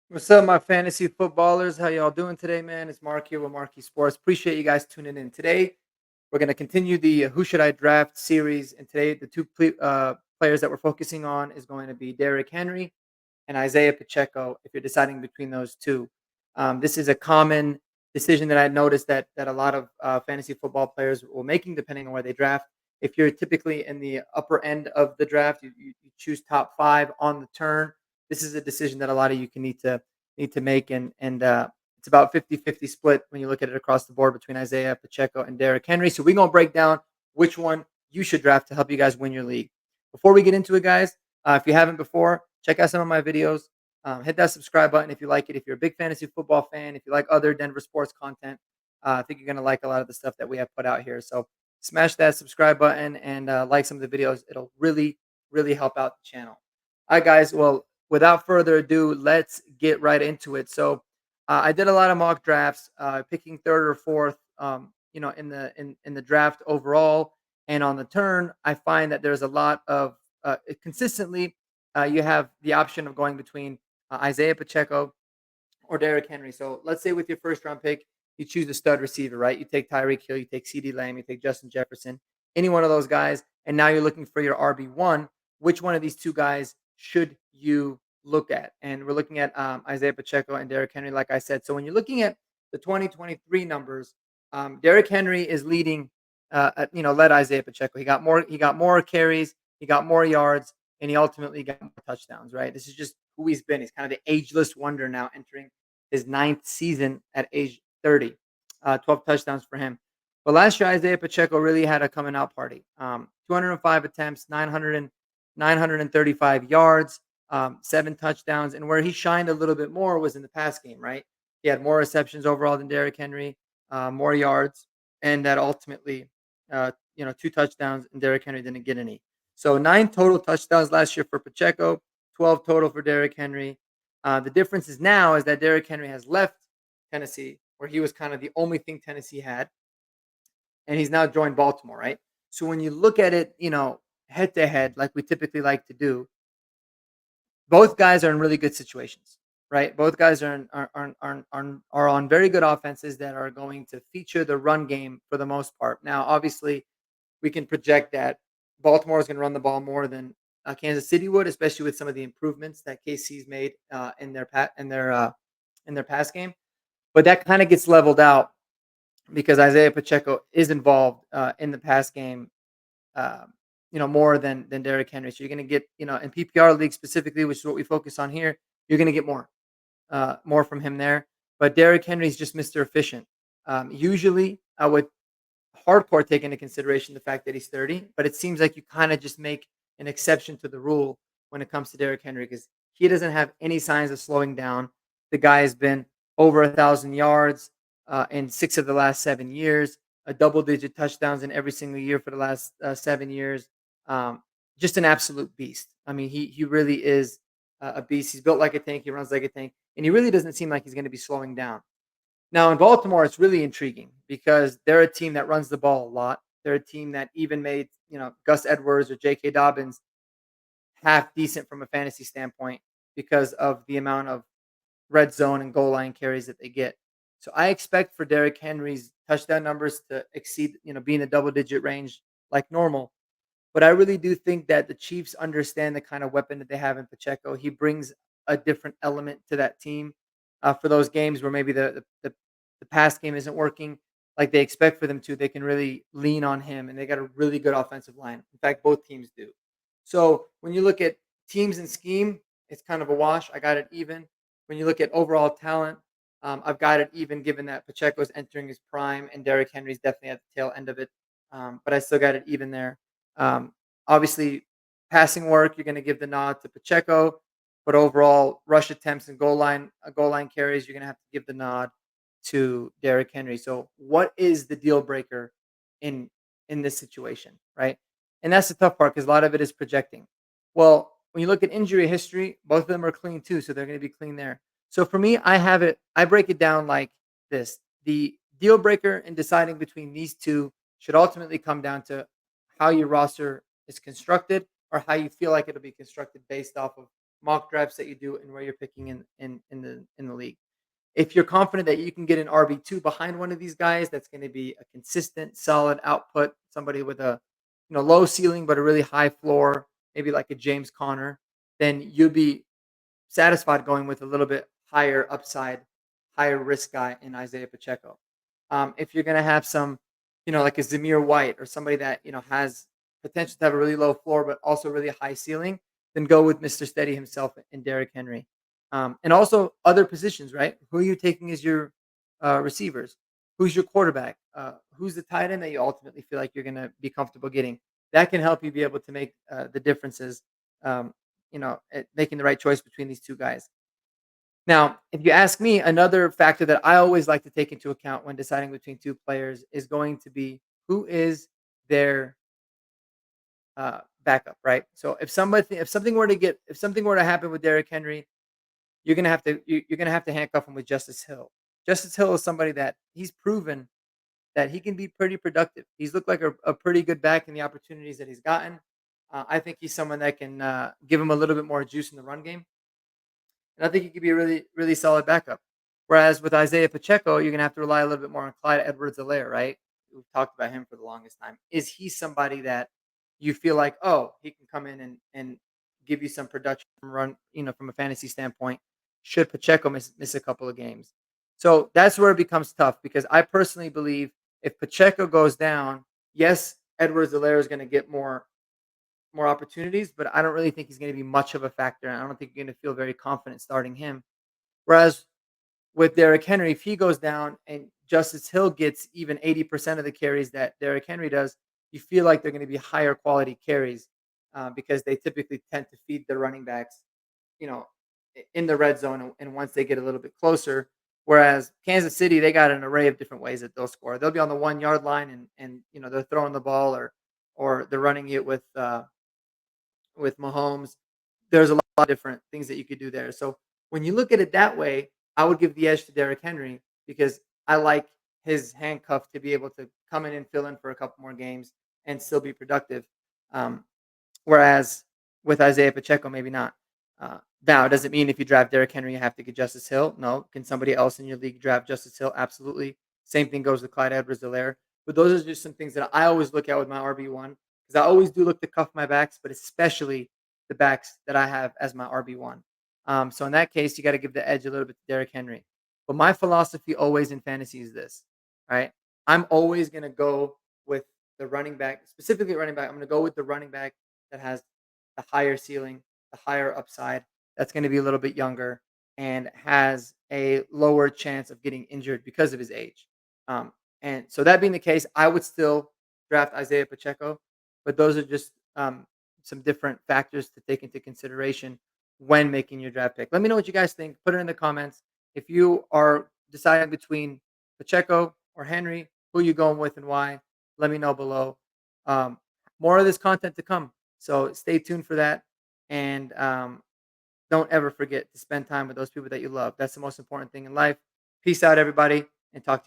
What's up, my fantasy footballers? How y'all doing today, man? It's Mark here with Marky Sports. Appreciate you guys tuning in today. We're going to continue the Who Should I Draft series. And today, the players that we're focusing on is going to be Derrick Henry and Isiah Pacheco, if you're deciding between those two. This is a common decision that I noticed that a lot of fantasy football players will making depending on where they draft. If you're typically in the upper end of the draft, you choose top five on the turn. This is a decision that a lot of you can need to make, and it's about 50-50 split when you look at it across the board between Isiah Pacheco and Derrick Henry. So we're gonna break down which one you should draft to help you guys win your league. Before we get into it, guys, if you haven't before, check out some of my videos. Hit that subscribe button if you like it. If you're a big fantasy football fan, if you like other Denver sports content, I think you're going to like a lot of the stuff that we have put out here. So smash that subscribe button and like some of the videos. It'll really, really help out the channel. All right, guys. Well, without further ado, let's get right into it. So I did a lot of mock drafts, picking third or fourth, in the draft overall. And on the turn, I find that there's a lot of consistently you have the option of going between Isiah Pacheco or Derrick Henry. So let's say with your first round pick, you choose a stud receiver, right? You take Tyreek Hill, you take CD Lamb, you take Justin Jefferson, any one of those guys, and now you're looking for your RB1. Which one of these two guys should you look at? And we're looking at Isiah Pacheco and Derrick Henry, like I said. So when you're looking at the 2023 numbers, Derrick Henry is leading, led Isiah Pacheco. He got more carries, he got more yards, and he ultimately got more touchdowns, right? This is just who he's been. He's kind of the ageless wonder now, entering his ninth season at age 30. 12 touchdowns for him. But last year, Isiah Pacheco really had a coming out party. 205 attempts, 935 yards, seven touchdowns. And where he shined a little bit more was in the pass game, right? He had more receptions overall than Derrick Henry, more yards, and that ultimately, two touchdowns, and Derrick Henry didn't get any. So nine total touchdowns last year for Pacheco, 12 total for Derrick Henry. The difference is now is that Derrick Henry has left Tennessee, where he was kind of the only thing Tennessee had, and he's now joined Baltimore, right? So when you look at it, head to head, like we typically like to do, both guys are in really good situations, right? Both guys are on very good offenses that are going to feature the run game for the most part. Now, obviously, we can project that Baltimore is going to run the ball more than Kansas City would, especially with some of the improvements that KC's made in their pass game. But that kind of gets leveled out because Isiah Pacheco is involved in the pass game, more than Derrick Henry. So you're going to get, in PPR league specifically, which is what we focus on here, you're going to get more from him there. But Derrick Henry is just Mr. Efficient. Usually, I would hardcore take into consideration the fact that he's 30, but it seems like you kind of just make an exception to the rule when it comes to Derrick Henry because he doesn't have any signs of slowing down. The guy has been over 1,000 yards in 6 of the last 7 years, a double-digit touchdowns in every single year for the last 7 years. Um, just an absolute beast. I mean, he really is a beast. He's built like a tank. He runs like a tank, and he really doesn't seem like he's going to be slowing down. Now in Baltimore, it's really intriguing because they're a team that runs the ball a lot. They're a team that even made, Gus Edwards or J.K. Dobbins half decent from a fantasy standpoint because of the amount of red zone and goal line carries that they get. So I expect for Derrick Henry's touchdown numbers to exceed, be in the double digit range like normal. But I really do think that the Chiefs understand the kind of weapon that they have in Pacheco. He brings a different element to that team for those games where maybe the pass game isn't working like they expect for them to. They can really lean on him, and they got a really good offensive line. In fact, both teams do. So when you look at teams and scheme, it's kind of a wash. I got it even. When you look at overall talent, I've got it even given that Pacheco is entering his prime and Derrick Henry's definitely at the tail end of it. But I still got it even there. Um, Obviously, passing work, you're going to give the nod to Pacheco, but overall, rush attempts and goal line carries, you're going to have to give the nod to Derrick Henry. So, what is the deal breaker in in this situation, right? And that's the tough part because a lot of it is projecting. Well, when you look at injury history, both of them are clean too, so they're going to be clean there. So for me, I have it. I break it down like this: the deal breaker in deciding between these two should ultimately come down to how your roster is constructed or how you feel like it'll be constructed based off of mock drafts that you do and where you're picking in If you're confident that you can get an RB2 behind one of these guys, that's going to be a consistent, solid output, somebody with a low ceiling but a really high floor, maybe like a James Conner, then you'll be satisfied going with a little bit higher upside, higher risk guy in Isaiah Pacheco. If you're going to have some, like a Zamir White or somebody that has potential to have a really low floor but also really high ceiling, then go with Mr. Steady himself and Derrick Henry. And also other positions, right? Who are you taking as your receivers? Who's your quarterback? Who's the tight end that you ultimately feel like you're going to be comfortable getting? That can help you be able to make the differences. At making the right choice between these two guys. Now, if you ask me, another factor that I always like to take into account when deciding between two players is going to be who is their backup, right? So if something were to happen with Derrick Henry, you're gonna have to handcuff him with Justice Hill. Justice Hill is somebody that he's proven that he can be pretty productive. He's looked like a pretty good back in the opportunities that he's gotten. I think he's someone that can give him a little bit more juice in the run game, and I think he could be a really, really solid backup. Whereas with Isaiah Pacheco, you're gonna have to rely a little bit more on Clyde Edwards-Helaire, right? We've talked about him for the longest time. Is he somebody that you feel like, oh, he can come in and give you some production from run, from a fantasy standpoint? Should Pacheco miss a couple of games? So that's where it becomes tough because I personally believe if Pacheco goes down, yes, Edwards-Helaire is going to get more opportunities, but I don't really think he's going to be much of a factor. And I don't think you're going to feel very confident starting him. Whereas with Derrick Henry, if he goes down and Justice Hill gets even 80% of the carries that Derrick Henry does, you feel like they're going to be higher quality carries because they typically tend to feed their running backs, you know, in the red zone. And once they get a little bit closer, whereas Kansas City, they got an array of different ways that they'll score. They'll be on the 1 yard line and they're throwing the ball or they're running it with Mahomes. There's a lot of different things that you could do there. So when you look at it that way, I would give the edge to Derrick Henry because I like his handcuff to be able to come in and fill in for a couple more games and still be productive. Um, Whereas with Isaiah Pacheco, maybe not. Now, does it mean if you draft Derrick Henry, you have to get Justice Hill? No. Can somebody else in your league draft Justice Hill? Absolutely. Same thing goes with Clyde Edwards-Helaire. But those are just some things that I always look at with my RB1 because I always do look to cuff my backs, but especially the backs that I have as my RB1. So in that case, you got to give the edge a little bit to Derrick Henry. But my philosophy always in fantasy is this, right? I'm always going to go with the running back, specifically running back. I'm going to go with the running back that has the higher ceiling, the higher upside, that's going to be a little bit younger and has a lower chance of getting injured because of his age. Um, and so that being the case, I would still draft Isaiah Pacheco, but those are just some different factors to take into consideration when making your draft pick. Let me know what you guys think. Put it in the comments. If you are deciding between Pacheco or Henry, who you going with and why, let me know below. More of this content to come. So stay tuned for that. And don't ever forget to spend time with those people that you love. That's the most important thing in life. Peace out, everybody, and talk to you.